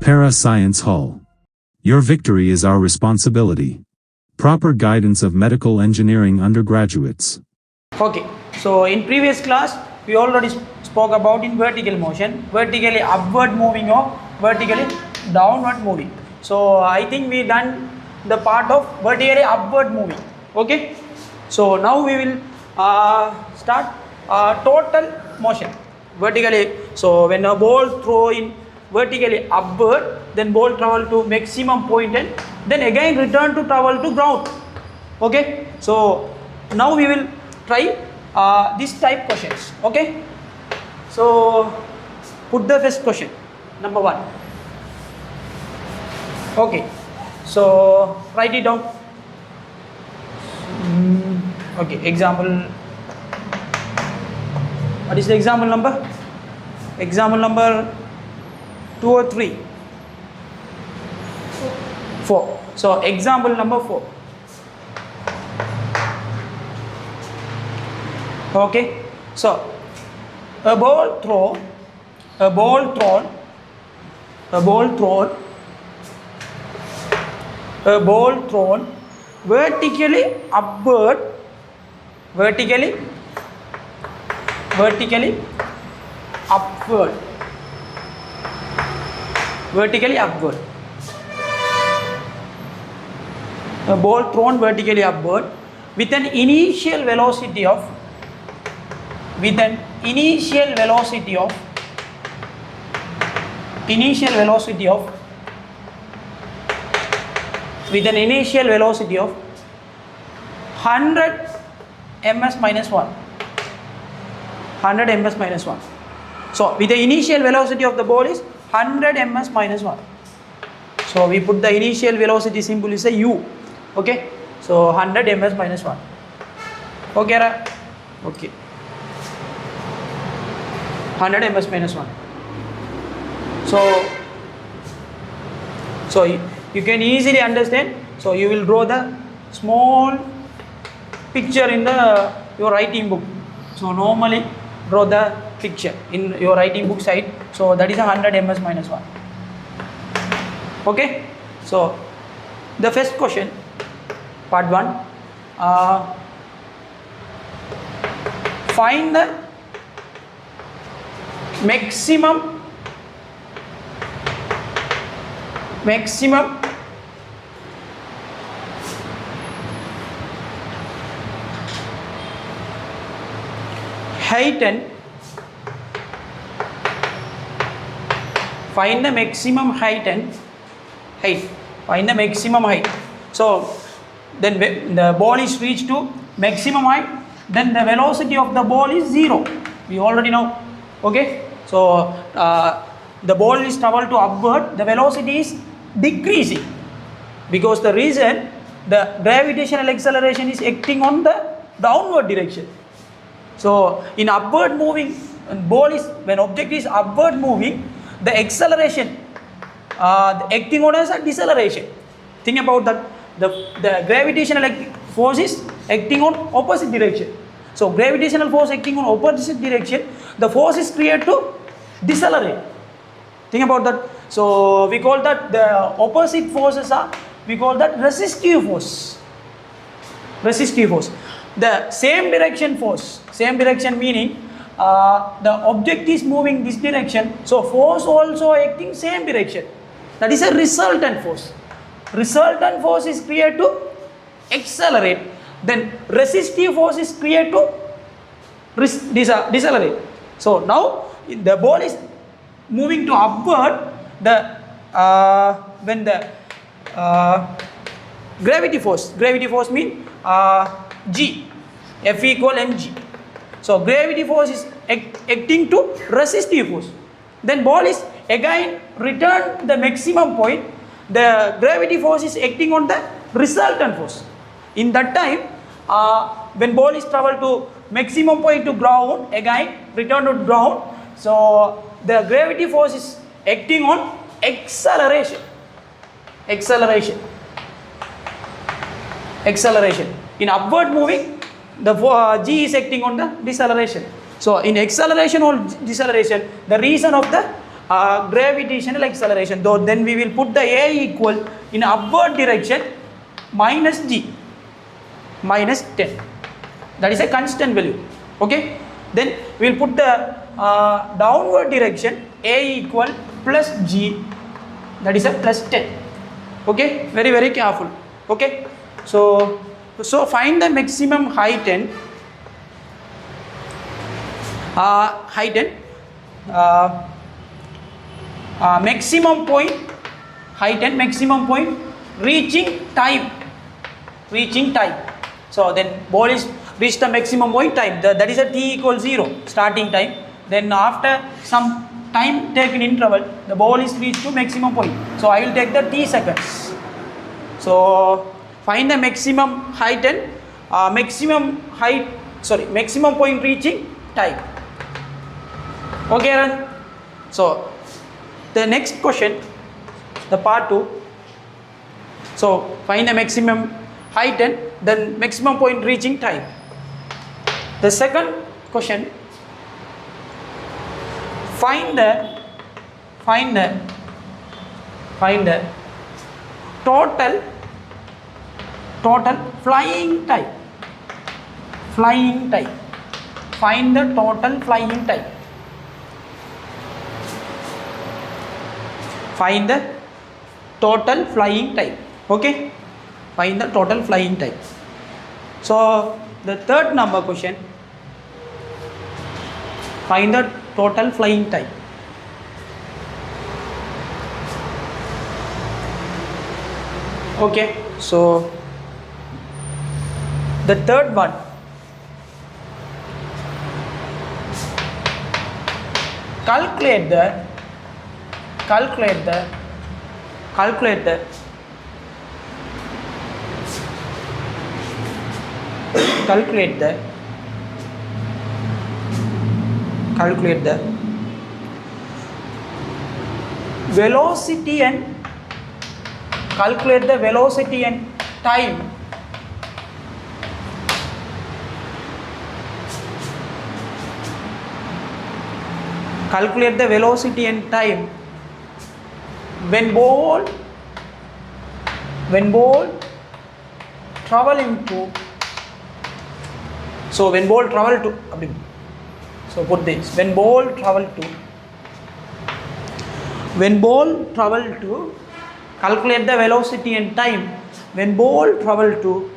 Para Science Hall. Your victory is our responsibility. Proper guidance of medical engineering undergraduates. Okay, so in previous class we already spoke about in vertical motion, vertically upward moving or vertically downward moving. So I think we done the part of vertically upward moving. Okay, so now we will start total motion vertically. So when a ball throw in vertically upward, then ball travel to maximum point and then again return to travel to ground. Okay, so now we will try this type questions. Okay, so put the first question, number 1. Okay, so write it down. Okay, example. What is the example number? Example number 2 or 3? 4. So example number 4. Okay, so a ball thrown vertically upward, vertically upward. A ball thrown vertically upward with an initial velocity of 100 ms minus 1. 100 ms minus 1. So with the initial velocity of the ball is 100 ms minus 1. So we put the initial velocity symbol is a u. Okay, so 100 ms minus 1. Okay, right? Okay, 100 ms minus 1. So you can easily understand. So you will draw the small picture in your writing book. So normally draw the picture in your writing book side. So that is 100 ms minus 1. Okay, so the first question, part 1, find the maximum height and find the maximum height. So then when the ball is reached to maximum height, then the velocity of the ball is 0. We already know. Okay, so the ball is travel to upward, the velocity is decreasing because the reason the gravitational acceleration is acting on the downward direction. So in upward moving when object is upward moving, the acceleration acting on as a deceleration. Think about that. The gravitational force is acting on opposite direction. So gravitational force acting on opposite direction, the force is created to decelerate. Think about that. So we call that the opposite forces we call that resistive force. The same direction meaning the object is moving this direction, so force also acting same direction. That is a resultant force. Resultant force is created to accelerate. Then resistive force is created to decelerate. So now the ball is moving to upward. When the gravity force mean G, F equal mg. So gravity force is acting to resistive force. Then ball is again return the maximum point. The gravity force is acting on the resultant force. In that time, when ball is travel to maximum point to ground, again return to ground. So the gravity force is acting on acceleration. In upward moving, the G is acting on the deceleration. So in acceleration or deceleration, the reason of the gravitational acceleration. Though then we will put the A equal in upward direction minus g, minus 10. That is a constant value. Okay. Then we will put the downward direction A equal plus g, that is a plus 10. Okay. Very, very careful. Okay. So find the maximum height and maximum point, height and maximum point, reaching time. So then ball is reached the maximum point time, that is a t equals 0 starting time. Then after some time taken interval, the ball is reached to maximum point. So I will take the t seconds. So find the maximum height and maximum point reaching time. Okay, Aaron? So the next question, the part 2. So find the maximum height and then maximum point reaching time. The second question, find the total flying time. Find the total flying time. Find the total flying time. Okay. Find the total flying time. So the third number question, find the total flying time. Okay. So the third one, calculate the velocity and time when ball traveling to, so when ball travel to, so put this, when ball travel to, calculate the velocity and time when ball travel to,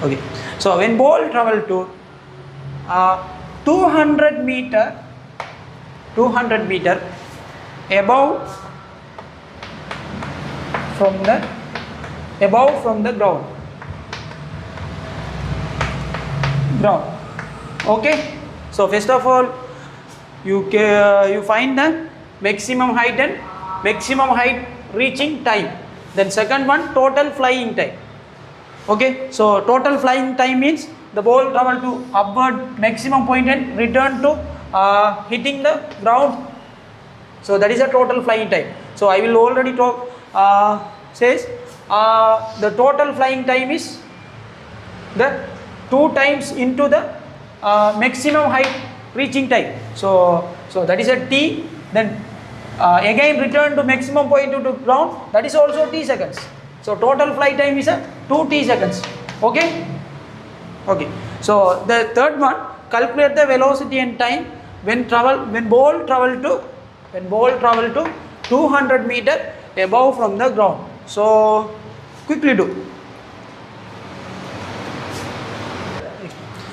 okay, so when ball travel to 200 meter above from the ground. Okay. So first of all, you find the maximum height and maximum height reaching time. Then second one, total flying time. Okay. So total flying time means the ball travel to upward maximum point and return to hitting the ground. So that is a total flying time. So I will already talk, says the total flying time is the 2 times into the maximum height reaching time. So that is a t. Then again return to maximum point to ground, that is also t seconds. So total flight time is a 2t seconds. Okay. So the third one, calculate the velocity and time when ball travel to 200 meter above from the ground. So quickly do.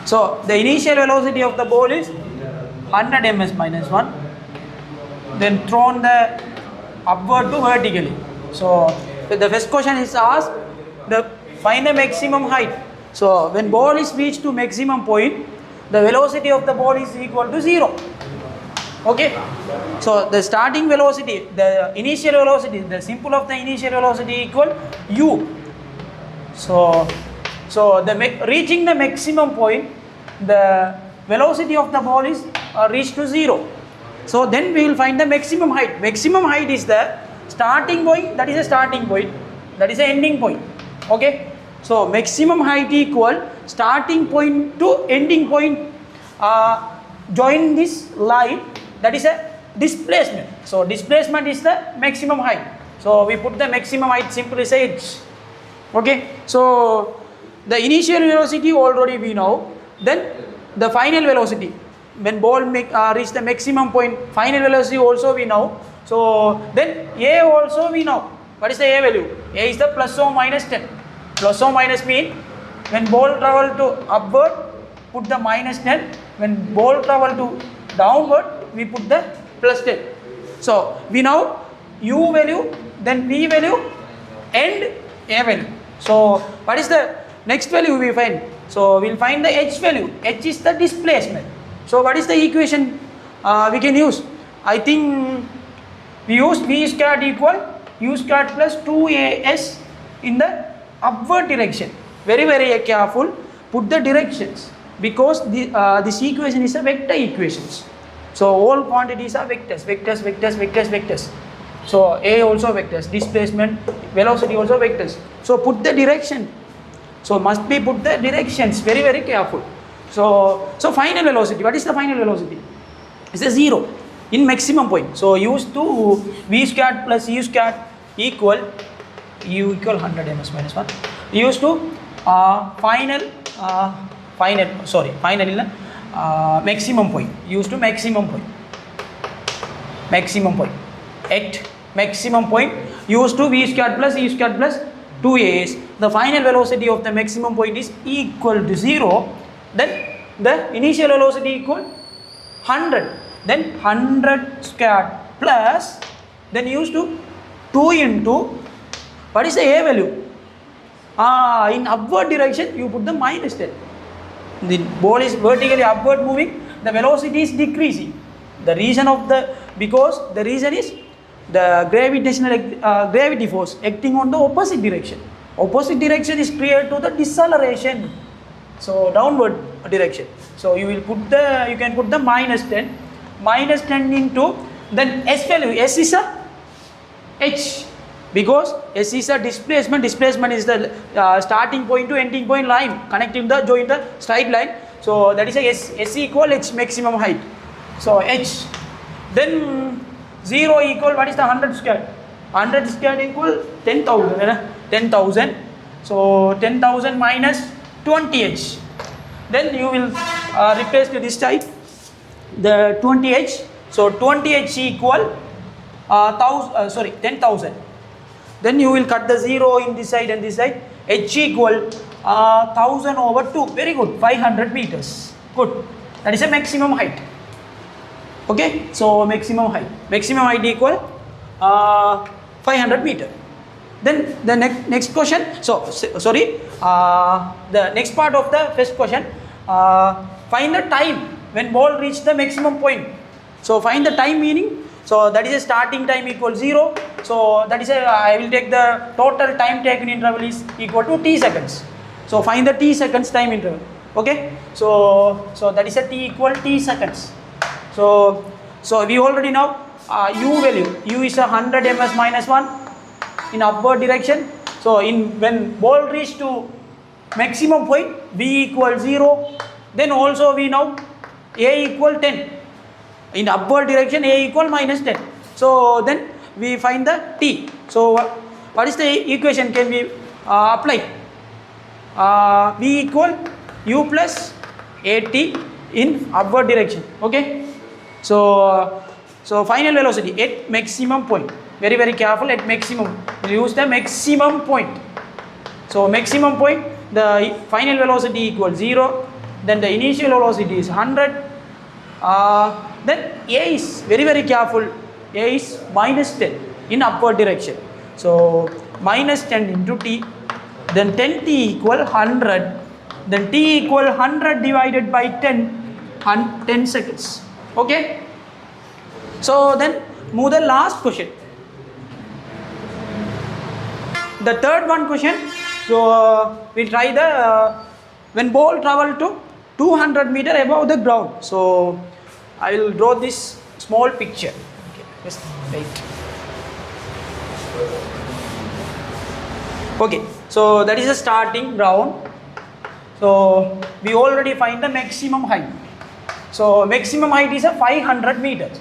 So the initial velocity of the ball is 100 ms minus 1, then thrown the upward to vertically. So the first question is asked, find the maximum height. So when ball is reached to maximum point, the velocity of the ball is equal to 0. Okay. So the starting velocity, the initial velocity, the simple of the initial velocity equal u. So reaching the maximum point, the velocity of the ball is reached to 0. So then we will find the maximum height. Maximum height is the starting point, that is a starting point, that is a ending point. Okay. So maximum height equal starting point to ending point join this line, that is a displacement. So displacement is the maximum height. So we put the maximum height, simply say h. Okay, so the initial velocity already we know, then the final velocity when ball reach the maximum point, final velocity also we know. So then a also we know. What is the a value? A is the plus or minus 10. Plus or minus mean when ball travel to upward, put the minus 10. When ball travel to downward, we put the plus 10. So we know u value, then v value, and a value. So what is the next value we find? So we'll find the h value. H is the displacement. So what is the equation we can use? I think we use v squared equal u squared plus 2as in the upward direction. Very careful. Put the directions, because this equation is a vector equations. So all quantities are vectors. So a also vectors, displacement, velocity also vectors. So put the direction. So must be put the directions. Very careful. So final velocity. What is the final velocity? It's a 0 in maximum point. So use to v squared plus u squared equal u equal 100 ms minus 1. Use to final maximum point. Use to maximum point. At maximum point, use to v squared plus u squared plus 2as. The final velocity of the maximum point is equal to 0. Then the initial velocity equal 100. Then 100 squared plus, then use to 2 into, what is the a value? In upward direction, you put the minus 10. The ball is vertically upward moving, the velocity is decreasing. The reason is the gravity force acting on the opposite direction. Opposite direction is prior to the deceleration. So downward direction. So you can put the minus 10 into, then s value. S is a h, because s is a displacement. Displacement is the starting point to ending point line connecting join the straight line. So that is a s equal h maximum height. So h. Then 0 equal, what is the 100 squared? 100 squared equal 10,000. So 10,000 minus 20h. Then you will replace to this side the 20h. So 20h equal 10,000. Then you will cut the 0 in this side and this side. H equal 1000 over 2. Very good. 500 meters. Good. That is a maximum height. Okay. So maximum height equal 500 meter. Then the next question. The next part of the first question. Find the time when ball reach the maximum point. So find the time meaning. So that is a starting time equal 0. So that is I will take the total time taken interval is equal to t seconds. So find the t seconds time interval. Okay. So that is a t equal t seconds. So we already know u value. U is 100 ms minus 1 in upward direction. So when ball reach to maximum point, v equal 0. Then also we know a equal 10. In upward direction, a equal minus 10. So then we find the t. So what is the equation can we apply? V equal u plus at in upward direction. Okay. So final velocity at maximum point. Very careful. At maximum, we'll use the maximum point. So maximum point, the final velocity equals 0. Then the initial velocity is 100. Then a is very careful. A is minus 10 in upward direction. So minus 10 into t. Then 10t equal 100. Then t equal 100 divided by 10 seconds. Okay. So then move the last question. The third one question. So we try the when ball travel to 200 meter above the ground. So I will draw this small picture. Okay, just wait. Okay, so that is the starting ground. So we already find the maximum height. So maximum height is a 500 meters.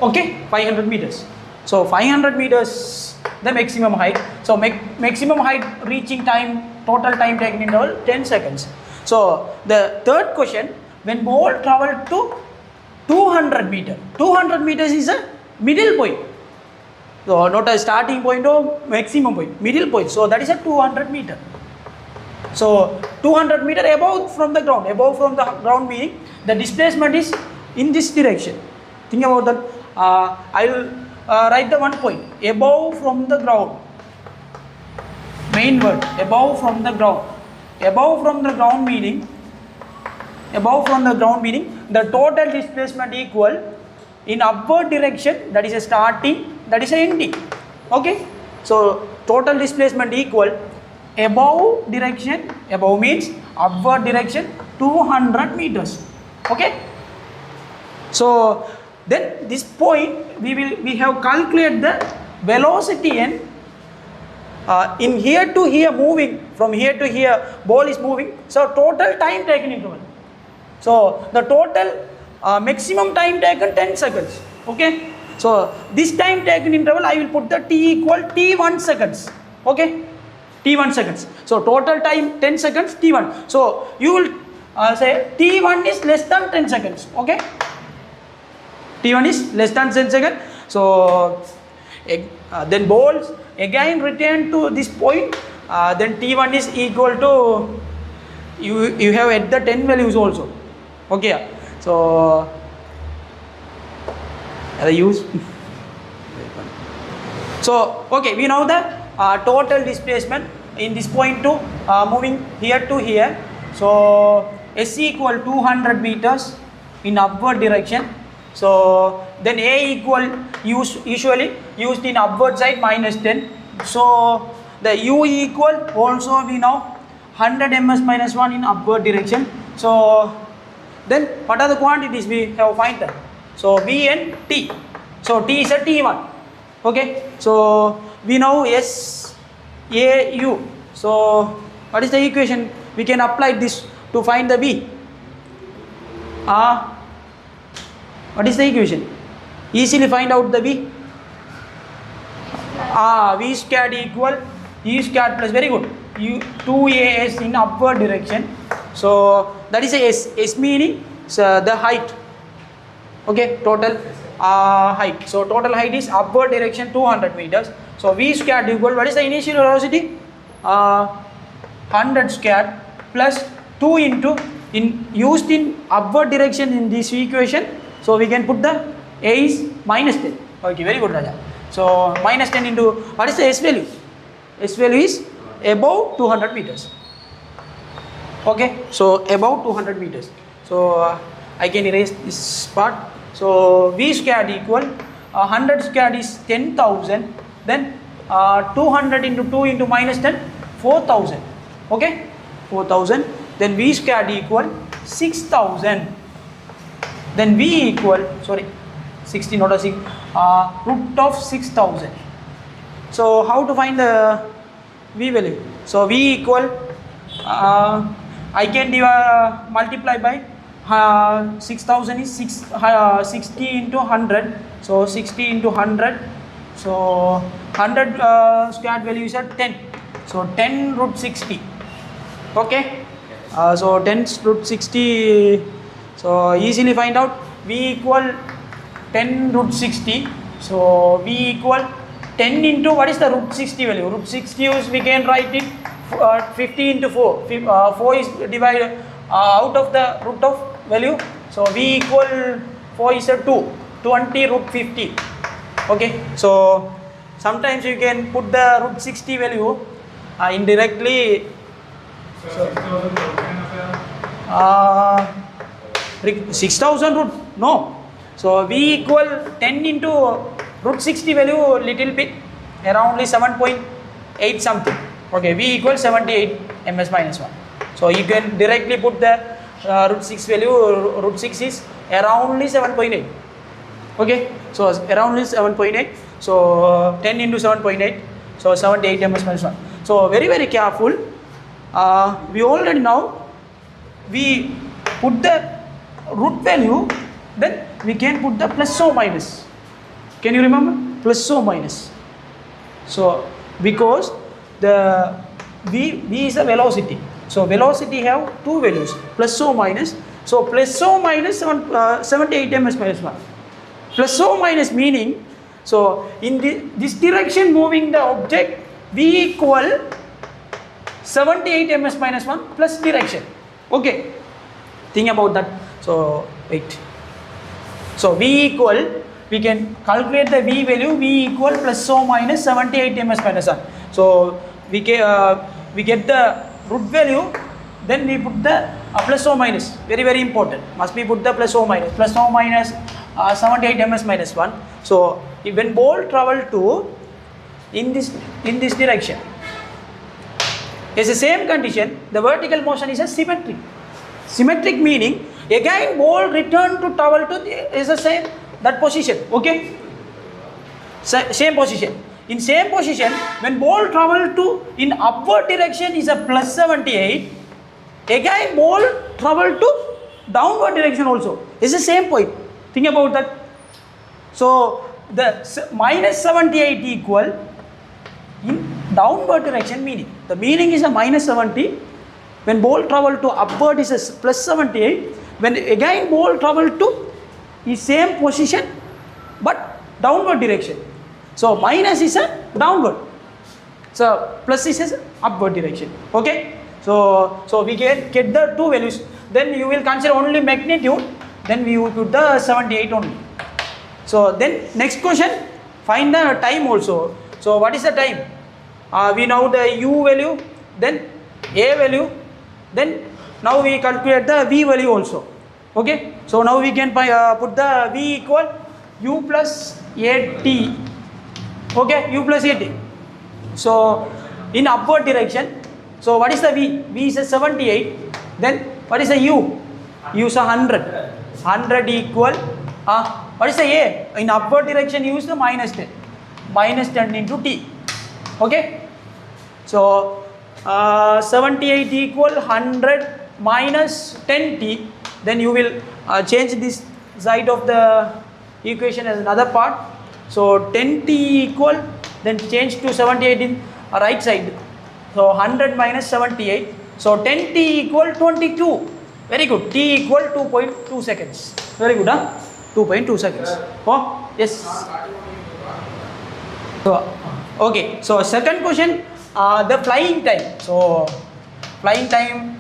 Okay, 500 meters. So 500 meters the maximum height. So maximum height reaching time, total time taken interval 10 seconds. So the third question, when ball travel to 200 meter. 200 meters is a middle point. So not a starting point or maximum point, middle point. So that is a 200 meter. So 200 meter above from the ground meaning the displacement is in this direction. Think about that. I will write the one point, above from the ground. Main word, above from the ground. Above from the ground meaning the total displacement equal in upward direction, that is a starting, that is a ending. Okay, so total displacement equal above direction, above means upward direction 200 meters. Okay, so then this point we have calculated the velocity and in here to here moving, from here to here ball is moving, so total time taken interval. So the total maximum time taken 10 seconds. Okay, so this time taken interval I will put the t equal t1 seconds. Okay, t1 seconds. So total time 10 seconds, t1. So you will say t1 is less than 10 seconds. Okay, t1 is less than 10 seconds. So then balls again return to this point, then t1 is equal to, you have at the 10 values also. Okay, so use. So okay, we know the total displacement in this point to moving here to here. So S equal 200 meters in upward direction. So then A equal usually used in upward side minus 10. So the U equal also we know 100 ms minus 1 in upward direction. So then what are the quantities we have find that? So V and T. So T is a T1. Okay, so we know S A U. So what is the equation? We can apply this to find the V. What is the equation? Easily find out the V. V squared equal E squared plus, very good, 2as in upward direction. So that is a S. S meaning the height. Okay, total height. So total height is upward direction 200 meters. So V squared equal, what is the initial velocity? 100 squared plus 2 into, used in upward direction in this equation. So we can put the A is minus 10. Okay, very good, Raja. So minus 10 into, what is the S value? S value is above 200 meters. Okay, so above 200 meters. So I can erase this part. So V squared equal 100 squared is 10,000. Then 200 into 2 into minus 10, 4,000. Okay, 4,000. Then V squared equal 6,000. Then V equal, sorry, 60 not a 6, root of 6,000. So how to find the V value? So V equal, I can multiply by 6,000 is 60 into 100. So 60 into 100. So 100 squared value is at 10. So 10 root 60. Okay. So 10 root 60. So easily find out V equal 10 root 60. So V equal 10 into, what is the root 60 value? Root 60 is, we can write it 50 into 4. 4 is divided out of the root of value. So V equal 4 is a 2. 20 root 50. Okay. So sometimes you can put the root 60 value indirectly. So, 6,000 root, no. So V equal 10 into root 60 value little bit, around 7.8 something. Okay, V equal 78 ms minus 1. So you can directly put the root 6 value, root 6 is around 7.8. Okay, so around 7.8. So 10 into 7.8, so 78 ms minus 1. So very careful. We already know, we put the root value, then we can put the plus or minus. Can you remember? Plus or minus. So because the v is a velocity. So velocity have two values, plus or minus. So plus or minus 78 ms minus 1. Plus or minus meaning, so in this direction moving the object, v equal 78 ms minus 1 plus direction. Okay, think about that. So wait. So v equal, we can calculate the v value, v equal plus or minus 78 ms minus 1. So we get the root value, then we put the plus or minus. Very important. Must be put the plus or minus. Plus or minus 78 ms minus 1. So when ball travel to in this direction, is the same condition. The vertical motion is a symmetric. Symmetric meaning again ball return to travel to is the same that position. Okay, same position. In same position, when ball travel to in upward direction is a plus 78. Again ball travel to downward direction also. It's the same point. Think about that. So the minus 78 equal in downward direction meaning. The meaning is a minus 70. When ball travel to upward is a plus 78. When again ball travel to the same position but downward direction. So minus is a downward. So plus is a upward direction. Okay. So we get the two values. Then you will consider only magnitude. Then we will put the 78 only. So then next question, find the time also. So what is the time? We know the u value, then a value, then now we calculate the v value also. Okay. So now we can put the v equal u plus at. Okay, u plus at. So in upward direction. So what is the v? V is a 78. Then what is the u? U is a 100. 100 equal. What is the a? In upward direction use the minus 10. Minus 10 into t. Okay. So 78 equal 100 minus 10t. Then you will change this side of the equation as another part. So 10t equal, then change to 78 in right side. So 100 minus 78. So 10t equal 22. Very good. T equal 2.2 seconds. Very good, huh? 2.2 seconds. Oh, yes. So, okay. So second question, the flying time. So flying time.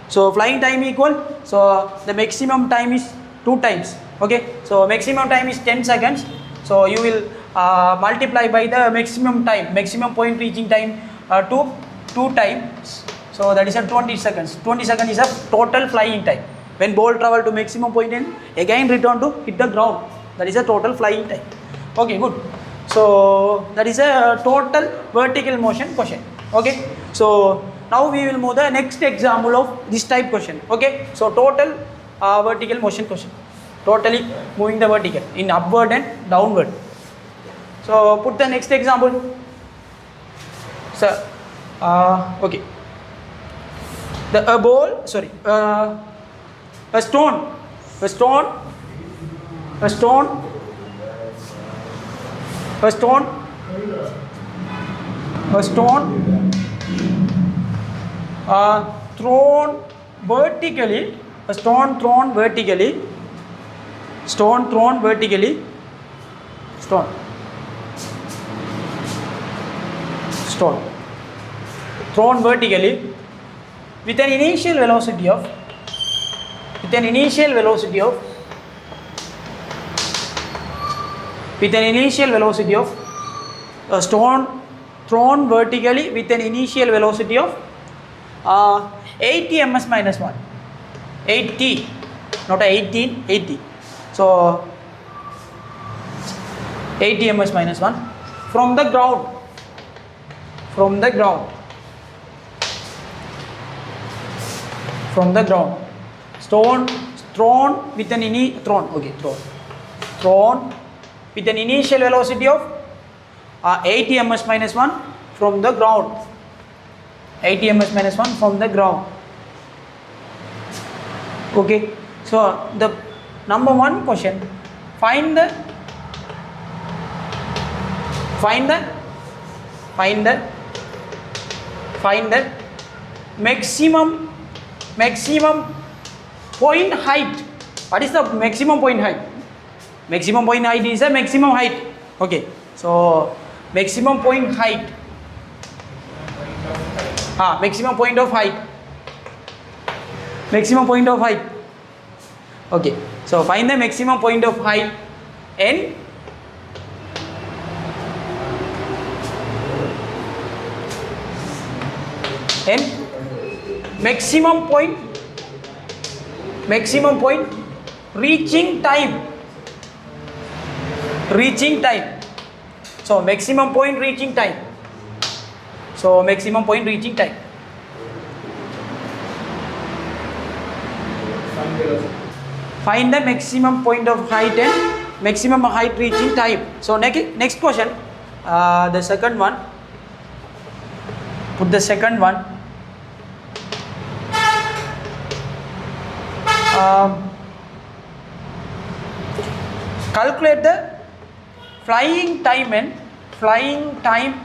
So flying time equal. So the maximum time is 2 times. Okay. So maximum time is 10 seconds. So you will multiply by the maximum time, maximum point reaching time to 2 times. So that is a 20 seconds. 20 seconds is a total flying time. When ball travel to maximum point and again return to hit the ground. That is a total flying time. Okay, good. So that is a total vertical motion question. Okay. So now we will move the next example of this type question. Okay. So total vertical motion question. Totally moving the vertical in upward and downward. So put the next example. So okay. A stone thrown vertically. A stone thrown vertically. Stone thrown vertically. Stone thrown vertically with an initial velocity of a stone thrown vertically with an initial velocity of 80 ms minus 1. 80, not 18, 80. So 80 ms minus 1 from the ground. Stone thrown with an initial velocity of 80 ms minus 1 from the ground. 80 ms minus 1 from the ground. Okay, so the number one question, find the maximum point height. What is the maximum point height? Maximum point height is a maximum height. Okay, so maximum point height. Maximum point of height. Maximum point of height. Okay, so find the maximum point of height n maximum point reaching time. So maximum point reaching time. Find the maximum point of height and maximum height reaching time. So next question, the second one. Put the second one. Calculate the flying time and flying time.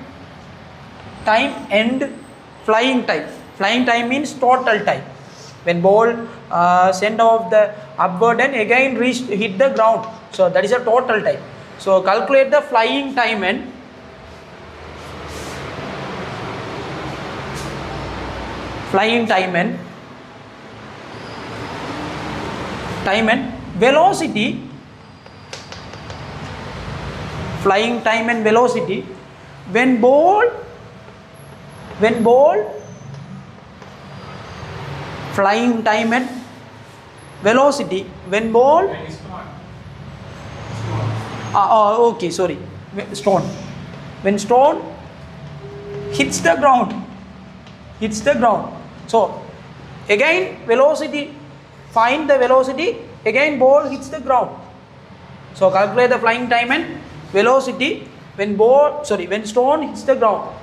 Flying time means total time. When ball sent off the upward and again hit the ground. So that is a total time. So calculate the flying time and velocity. Flying time and velocity when ball flying time and velocity when ball stone. When stone hits the ground. So again velocity, find the velocity, again ball hits the ground. So calculate the flying time and velocity when stone hits the ground.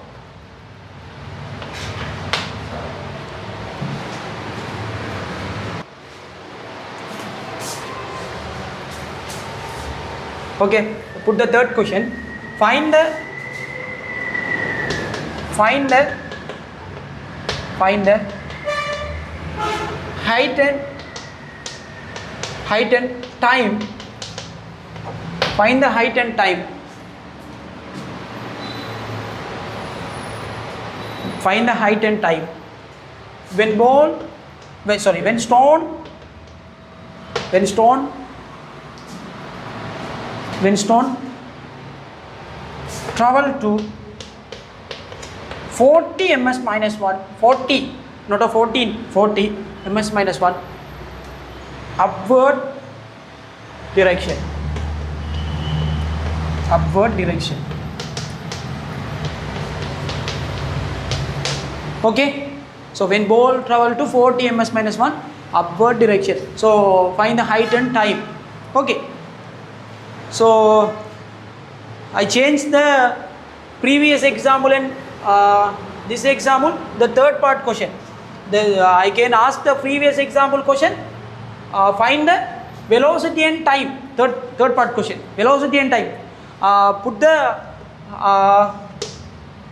Okay, put the third question. Find the height and time. Find the height and time. Find the height and time when stone travel to 40 ms minus 1, 40, not a 14, 40 ms minus 1 upward direction. Okay, so when ball travel to 40 ms minus 1 upward direction. So find the height and time. Okay, so I changed the previous example and this example, the third part question. I can ask the previous example question, find the velocity and time. Third part question, velocity and time.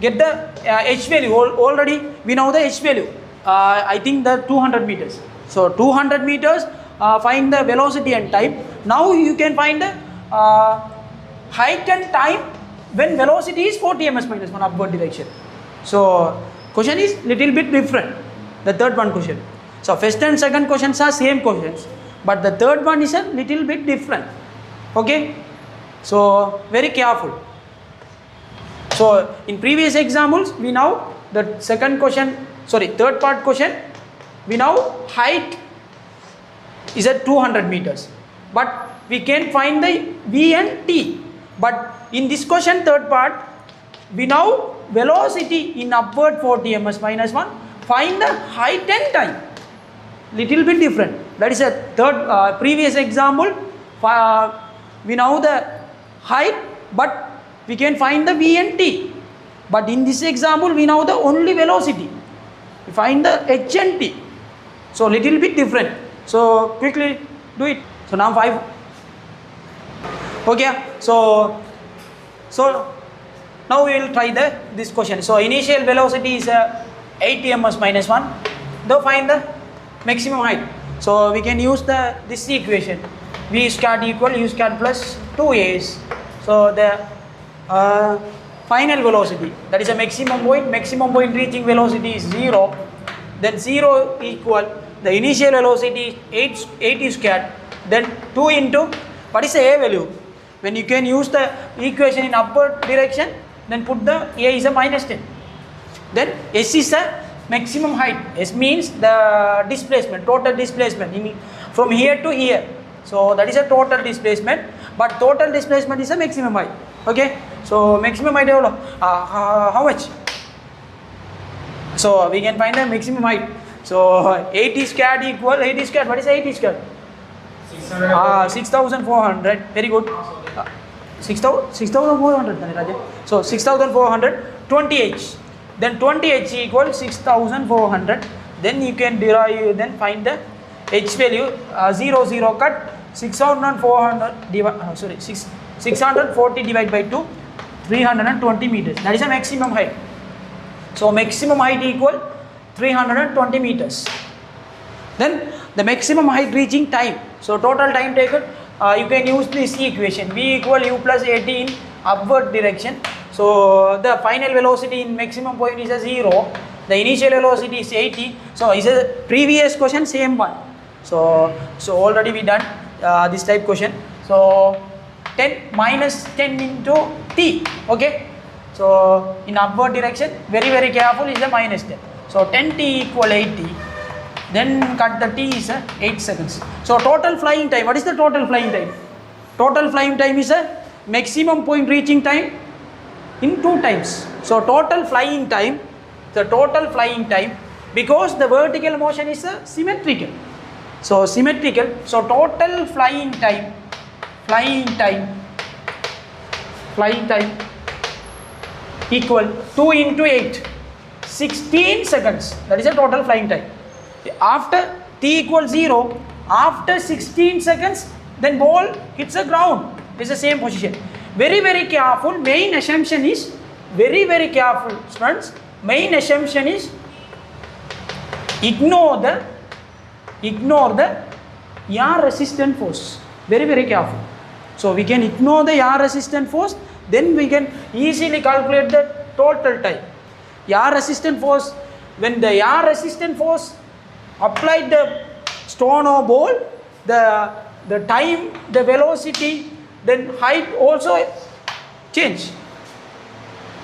Get the h value. Already we know the h value. I think the 200 meters. So 200 meters, find the velocity and time. Now you can find the height and time when velocity is 40 ms minus 1 upward direction. So question is little bit different, the third one question. So first and second questions are same questions, but the third one is a little bit different. Okay, so very careful. So in previous examples we know the third part question, we know height is at 200 meters, but we can find the v and t. But in this question, third part, we know velocity in upward 40 ms minus 1, find the height and time. Little bit different. That is a third previous example. We know the height, but we can find the v and t. But in this example, we know the only velocity. We find the h and t. So little bit different. So quickly do it. So now 5. Okay. So now we will try this question. So initial velocity is 80 ms minus 1. Now find the maximum height. So we can use this equation. V squared equal u squared plus 2as. So the final velocity, that is a maximum point reaching velocity is 0. Then 0 equal the initial velocity is 80 squared. Then 2 into what is the a value? When you can use the equation in upward direction, then put the a is a minus 10. Then s is the maximum height. S means the displacement, total displacement from here to here. So that is a total displacement, but total displacement is a maximum height. Okay, so maximum height how much? So we can find the maximum height. So 80 squared equal 80 squared. What is 80 squared? 6,400. Very good. 6,400. So 6,400. 20h. Then 20h equals 6,400. Then you can derive. Then find the h value. 0 cut. 640 divided by 2. 320 meters. That is a maximum height. So maximum height equal 320 meters. Then the maximum height reaching time. So total time taken, you can use this equation. V equal u plus 80 in upward direction. So the final velocity in maximum point is a 0. The initial velocity is 80. So is a previous question, same one. So already we done this type question. So 10 minus 10 into t. Okay. So in upward direction, very careful, is a minus 10. So 10t equal 80. Then cut the t is 8 seconds. So total flying time. What is the total flying time? Total flying time is a maximum point reaching time in 2 times. So total flying time, because the vertical motion is symmetrical. So symmetrical. So total flying time equal 2 into 8, 16 seconds. That is a total flying time. After t equals 0, after 16 seconds, then ball hits the ground. It's the same position. Very careful. Main assumption is, very careful students. Main assumption is ignore the yaw resistant force. Very careful. So we can ignore the yaw resistant force, then we can easily calculate the total time. Yaw resistant force, when the yaw resistant force applied the stone or ball, the time, the velocity, then height also change.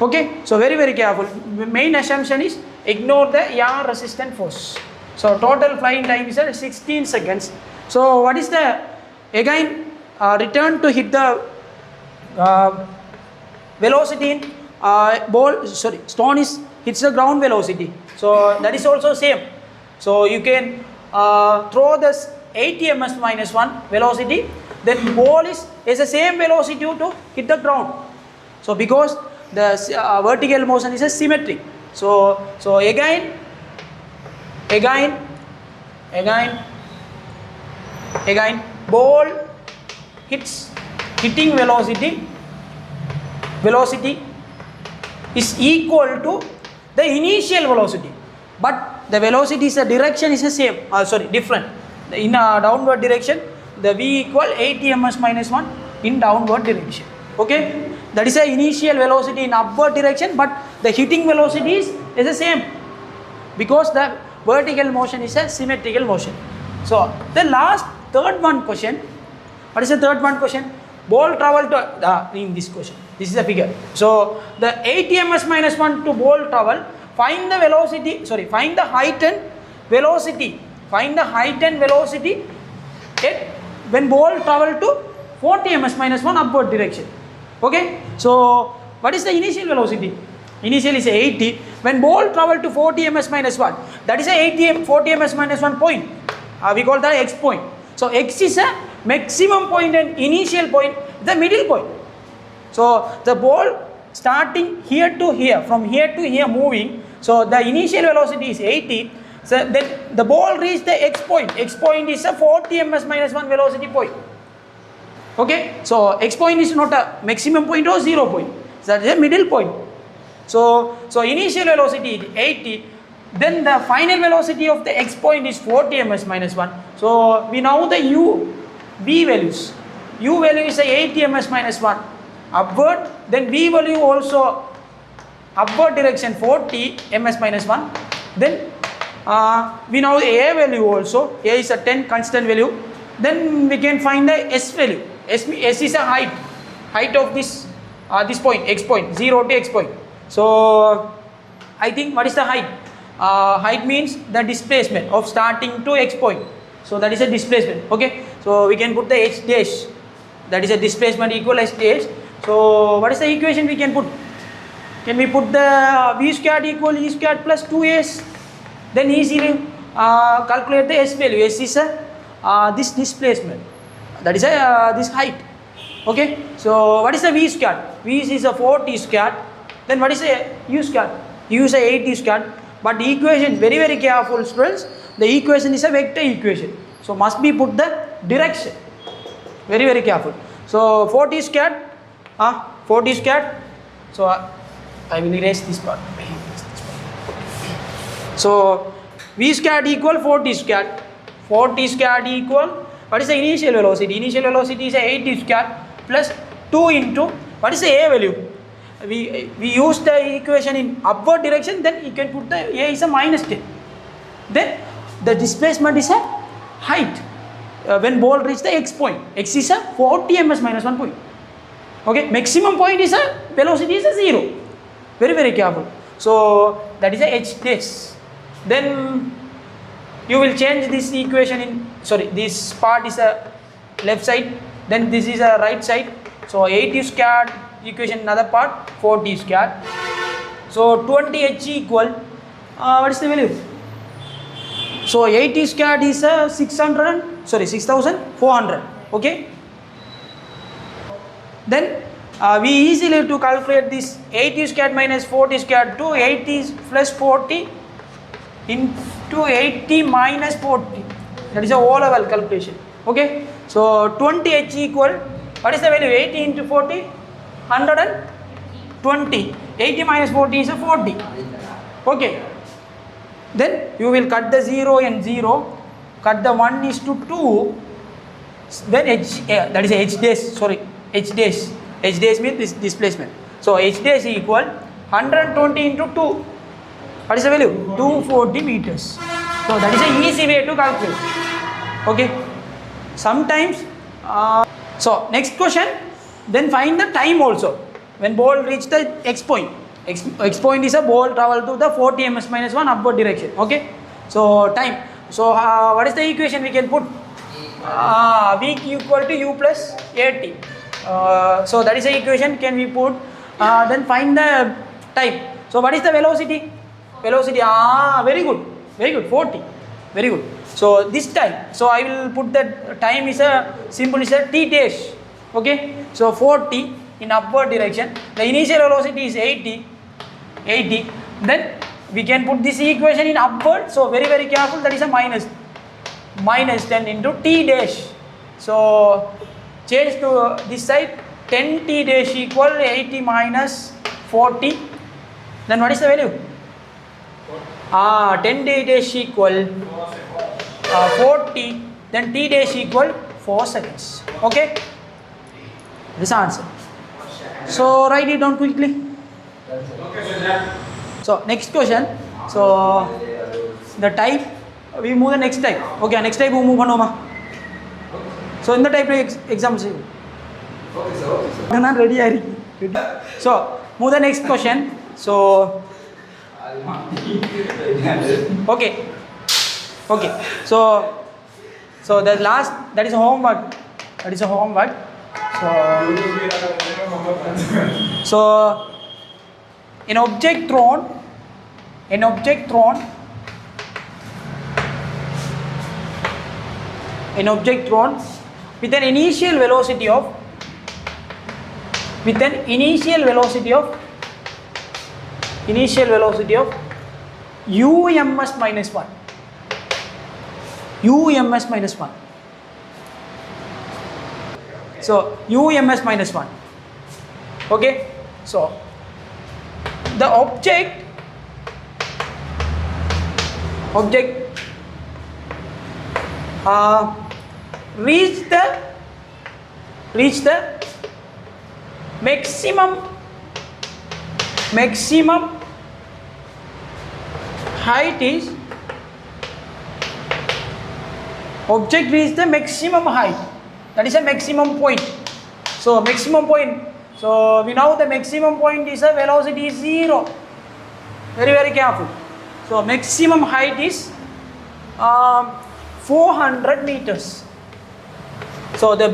Okay, so very careful. Main assumption is ignore the yaw resistant force. So total flying time is 16 seconds. So what is the, again return to hit the velocity in stone is hits the ground velocity. So that is also same. So you can throw this 80 ms minus 1 velocity, then ball is the same velocity to hit the ground. So because the vertical motion is a symmetric. So again ball hitting velocity is equal to the initial velocity, but the velocity is, the direction is the same, different. In a downward direction, the v equal 80 ms minus 1 in downward direction. Okay, that is the initial velocity in upward direction, but the hitting velocity is the same, because the vertical motion is a symmetrical motion. So the third one question. What is the third one question? Ball travel to in this question. This is the figure. So the 80 ms minus 1 to ball travel. Find the velocity. Find the height and velocity. Find the height and velocity when ball travel to 40 ms minus 1 upward direction. Okay. So what is the initial velocity? Initial is 80. When ball travel to 40 ms minus 1, that is a 40 ms minus 1 point. We call that x point. So x is a maximum point and initial point, the middle point. So the ball starting here to here, from here to here moving, so the initial velocity is 80, so then the ball reached the x point. X point is a 40 ms minus 1 velocity point. Okay, so x point is not a maximum point or 0 point, so that is a middle point. So initial velocity is 80, then the final velocity of the x point is 40 ms minus 1. So we know the v values. U value is a 80 ms minus 1 upward, then v value also upward direction 40 ms minus 1. Then we know the a value also. A is a 10 constant value. Then we can find the s value. S is a height of this point, x point, 0 to x point. So I think what is the height? Height means the displacement of starting to x point. So that is a displacement. Okay. So we can put the h dash. That is a displacement equal h dash. So what is the equation we can put? Can we put the v squared equal e squared plus 2s? Then easily calculate the s value. S is this displacement. That is this height. Okay. So what is the v squared? V is a 40 squared. Then what is the u squared? U is a 80 squared. But the equation, very very careful students, the equation is a vector equation. So must be put the direction. Very very careful. So 40 squared, 40 squared. So I will erase this part. So v squared equal 40 squared. 40 squared equal, what is the initial velocity? Initial velocity is 80 squared plus 2 into, what is the a value? We use the equation in upward direction, then you can put the a is a minus 10. Then the displacement is a height when ball reach the x point. X is a 40 ms minus 1 point. Okay, maximum point is a velocity is a 0. Very very careful. So that is a h dash. Then you will change this equation in, sorry, this part is a left side, then this is a right side. So 80 squared equation another part, 40 squared. So 20h equal, what is the value? So 80 squared is 6400. Okay. Then we easily to calculate this 80 squared minus 40 squared to 80 plus 40 into 80 minus 40. That is a O level calculation. Okay. So 20h equal, what is the value? 80 into 40, 120. 80 minus 40 is a 40. Okay. Then you will cut the 0 and 0, cut the 1 is to 2. Then h, that is h dash. Sorry, h dash. H dash means this displacement. So h dash equal 120 into 2. What is the value? 240 meters. So that is an easy way to calculate. Okay. Sometimes. So next question. Then find the time also. When ball reach the x point. X point is a ball travel to the 40 ms minus 1 upward direction. Okay. So time. So what is the equation we can put? V equal to u plus at. So that is the equation can we put. Then find the time. So what is the velocity? Velocity, very good, 40, very good. So this time, so I will put that time is a symbol is a t dash. Okay. So 40 in upward direction. The initial velocity is 80. Then we can put this equation in upward. So very very careful. That is a minus 10 into t dash. So change to this side. 10 t dash equal 80 minus 40. Then what is the value? 10 t dash equal 40. Then t dash equal 4 seconds. Okay. This answer. So write it down quickly. So next question. So the type we move the next type. Okay, next type we move on. So in the type exam. Okay, ready. So move the next question. So okay. So the last, that is homework. So an object thrown with an initial velocity of initial velocity of UMS minus 1. UMS minus 1. So UMS minus 1. Okay. So the object reach the maximum height is object reach the maximum height, that is a maximum point. So maximum point, so we know the maximum point is a velocity is 0. Very careful. So maximum height is 400 meters. So the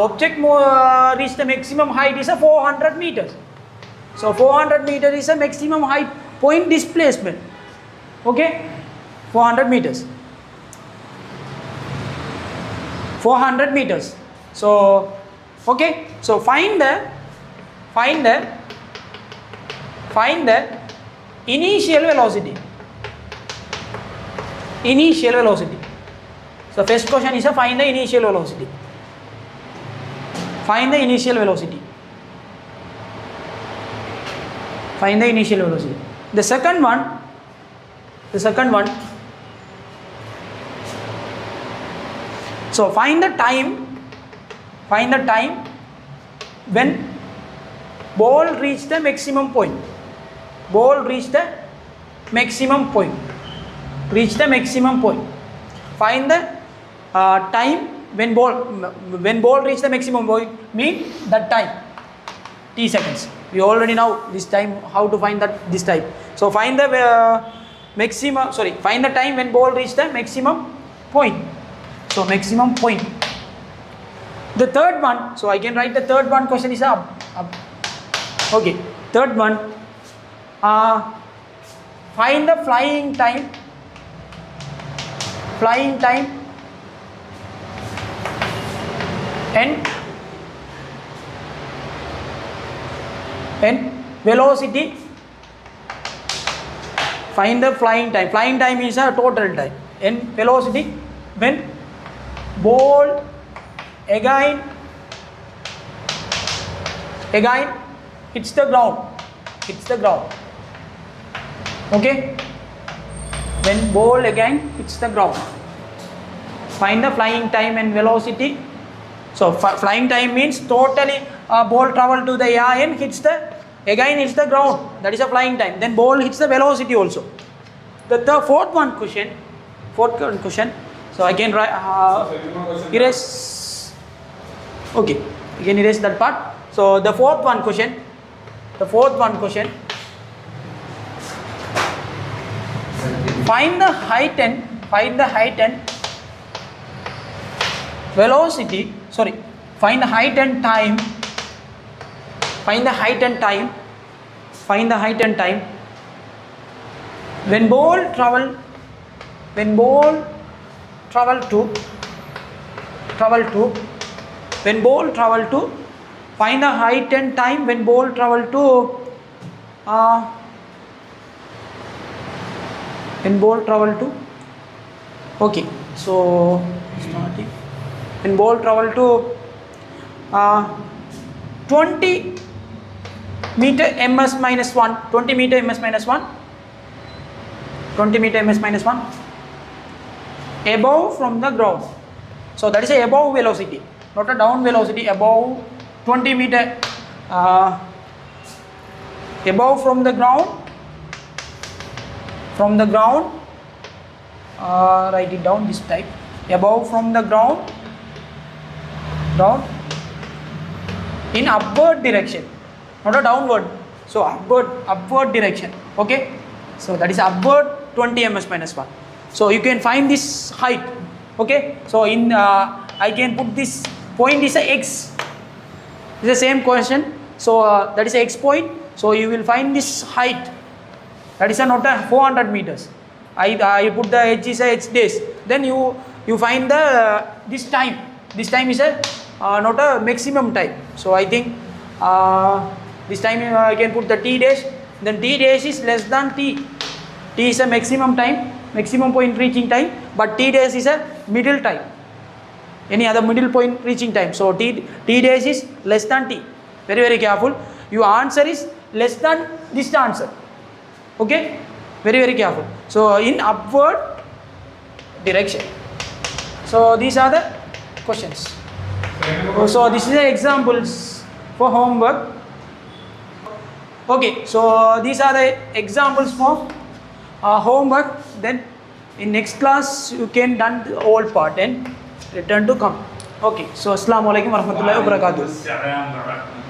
object reach the maximum height is a 400 meters. So 400 meters is a maximum height point displacement. Okay, 400 meters. 400 meters. So okay, so find the initial velocity. So first question is find the initial velocity. Find the initial velocity. The second one, so find the time when ball reach the maximum point. Find the time when ball reach the maximum point, mean that time, t seconds. We already know this time, how to find this time. So find the find the time when ball reach the maximum point. So maximum point. The third one, so I can write the third one question is up. Okay, third one, find the flying time and velocity. Find the flying time is a total time, and velocity when ball again hits the ground. Okay, when ball again hits the ground. Find the flying time and velocity. So flying time means totally ball travel to the air and hits the ground. That is a flying time. Then ball hits the velocity also. The fourth question. So I can erase. Okay, you can erase that part. So the fourth one question. Find the height and velocity. Sorry. Find the height and time. When ball travel to find the height and time when ball travel to okay, so starting when ball travel to 20 meter ms minus 1 above from the ground. So that is a above velocity, not a down velocity. Above 20 meter above from the ground. Write it down this type. Above from the ground in upward direction, not a downward. So upward direction. Okay, so that is upward 20 ms minus 1. So you can find this height. Okay, so in I can put this point is a x. It's the same question. So that is a x point. So you will find this height. That is not a 400 meters. I put the h is a h days. Then you find the this time. This time is a not a maximum time. So I think this time I can put the t dash then t dash is less than t. T is a maximum time, maximum point reaching time, but t dash is a middle time. Any other middle point reaching time. So t dash is less than t. Very careful. Your answer is less than this answer. Okay? Very careful. So in upward direction. So these are the questions. So this is the examples for homework. Okay, so these are the examples for homework. Then in next class you can done the whole part and return to come. Okay, so Assalamu alaikum warahmatullahi wabarakatuh.